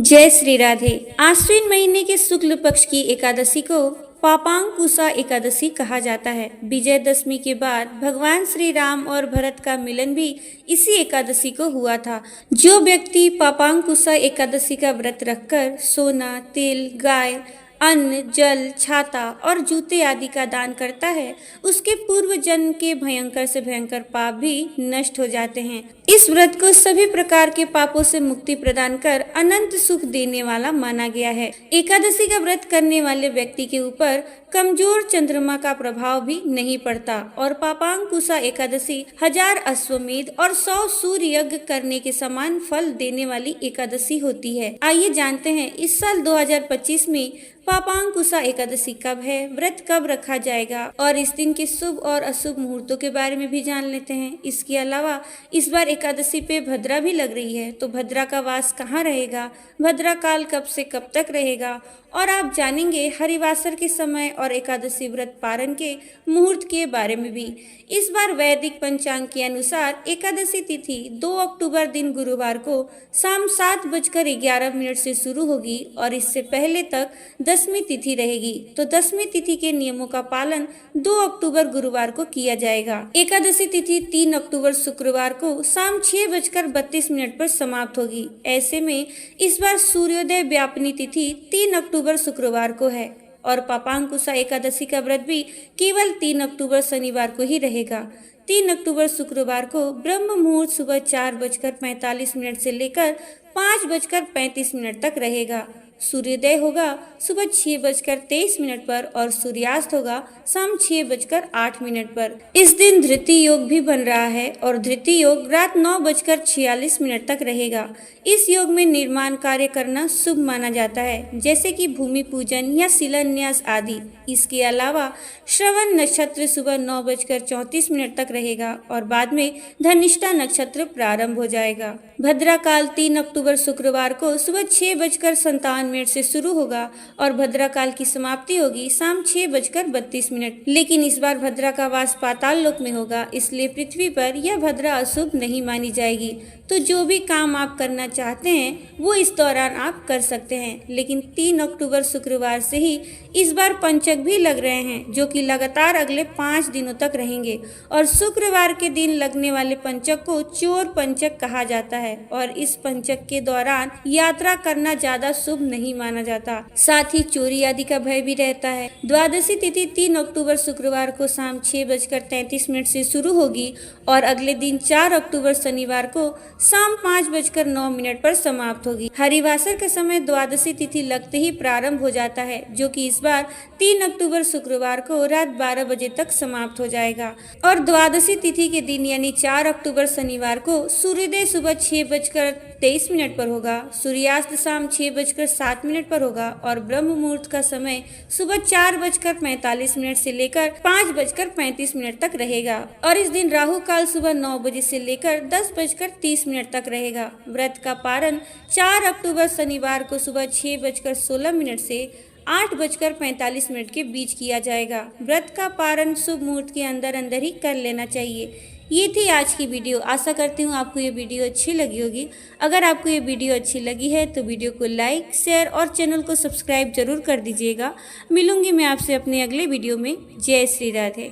जय श्री राधे। आश्विन महीने के शुक्ल पक्ष की एकादशी को पापांकुशा एकादशी कहा जाता है। विजयदशमी के बाद भगवान श्री राम और भरत का मिलन भी इसी एकादशी को हुआ था। जो व्यक्ति पापांकुशा एकादशी का व्रत रखकर सोना, तेल, गाय, अन्न, जल, छाता और जूते आदि का दान करता है, उसके पूर्व जन्म के भयंकर से भयंकर पाप भी नष्ट हो जाते हैं। इस व्रत को सभी प्रकार के पापों से मुक्ति प्रदान कर अनंत सुख देने वाला माना गया है। एकादशी का व्रत करने वाले व्यक्ति के ऊपर कमजोर चंद्रमा का प्रभाव भी नहीं पड़ता और पापांकुशा एकादशी 1000 अश्वमेध और 100 सूर्य यज्ञ करने के समान फल देने वाली एकादशी होती है। आइए जानते हैं इस साल 2025 में पापांकुशा एकादशी कब है, व्रत कब रखा जाएगा और इस दिन के शुभ और अशुभ मुहूर्तों के बारे में भी जान लेते हैं। इसके अलावा इस बार एकादशी पे भद्रा भी लग रही है, तो भद्रा का वास कहाँ रहेगा, भद्रा काल कब से कब तक रहेगा और आप जानेंगे हरिवासर के समय और एकादशी व्रत पारण के मुहूर्त के बारे में भी। इस बार वैदिक पंचांग के अनुसार एकादशी तिथि 2 अक्टूबर दिन गुरुवार को शाम 7:11 से शुरू होगी और इससे पहले तक दसवीं तिथि रहेगी। तो दसवीं तिथि के नियमों का पालन 2 अक्टूबर गुरुवार को किया जाएगा। एकादशी तिथि 3 अक्टूबर शुक्रवार को शाम 6:32 पर समाप्त होगी। ऐसे में इस बार सूर्योदय व्यापनी तिथि 3 अक्टूबर शुक्रवार को है और पापांकुशा एकादशी का व्रत भी केवल 3 अक्टूबर शनिवार को ही रहेगा। 3 अक्टूबर शुक्रवार को ब्रह्म मुहूर्त सुबह 4:45 से लेकर 5:35 तक रहेगा। सूर्योदय होगा सुबह 6:23 पर और सूर्यास्त होगा शाम 6:08 पर। इस दिन धृति योग भी बन रहा है और धृति योग रात 9:46 तक रहेगा। इस योग में निर्माण कार्य करना शुभ माना जाता है, जैसे कि भूमि पूजन या शिलान्यास आदि। इसके अलावा श्रवण नक्षत्र सुबह 9:34 तक रहेगा और बाद में धनिष्ठा नक्षत्र प्रारंभ हो जाएगा। भद्रा काल 3 अक्टूबर शुक्रवार को सुबह 6:57 से शुरू होगा और भद्रा काल की समाप्ति होगी शाम 6:32। लेकिन इस बार भद्रा का वास पाताल लोक में होगा, इसलिए पृथ्वी पर यह भद्रा अशुभ नहीं मानी जाएगी। तो जो भी काम आप करना चाहते हैं वो इस दौरान आप कर सकते हैं। लेकिन 3 अक्टूबर शुक्रवार से ही इस बार पंचक भी लग रहे हैं, जो कि लगातार अगले 5 दिनों तक रहेंगे और शुक्रवार के दिन लगने वाले पंचक को चोर पंचक कहा जाता है और इस पंचक के दौरान यात्रा करना ज्यादा शुभ नहीं माना जाता। साथ ही चोरी आदि का भय भी रहता है। द्वादशी तिथि 3 अक्टूबर शुक्रवार को शाम 6:33 से शुरू होगी और अगले दिन 4 अक्टूबर शनिवार को शाम 5:09 पर समाप्त होगी। हरिवासर का समय द्वादशी तिथि लगते ही प्रारंभ हो जाता है, जो कि इस बार 3 अक्टूबर शुक्रवार को रात 12 बजे तक समाप्त हो जाएगा और द्वादशी तिथि के दिन यानी 4 अक्टूबर शनिवार को सूर्योदय सुबह 6:23 पर होगा, सूर्यास्त शाम 6:07 पर होगा और ब्रह्म मुहूर्त का समय सुबह 4:45 से लेकर 5:35 तक रहेगा और इस दिन राहु काल सुबह 9 बजे से लेकर 10:30 तक रहेगा। व्रत का पारण 4 अक्टूबर शनिवार को सुबह 6:16 से 8:45 के बीच किया जाएगा। व्रत का पारण शुभ मुहूर्त के अंदर अंदर ही कर लेना चाहिए। ये थी आज की वीडियो। आशा करती हूँ आपको ये वीडियो अच्छी लगी होगी। अगर आपको ये वीडियो अच्छी लगी है तो वीडियो को लाइक, शेयर और चैनल को सब्सक्राइब जरूर कर दीजिएगा। मिलूंगी मैं आपसे अपने अगले वीडियो में। जय श्री राधे।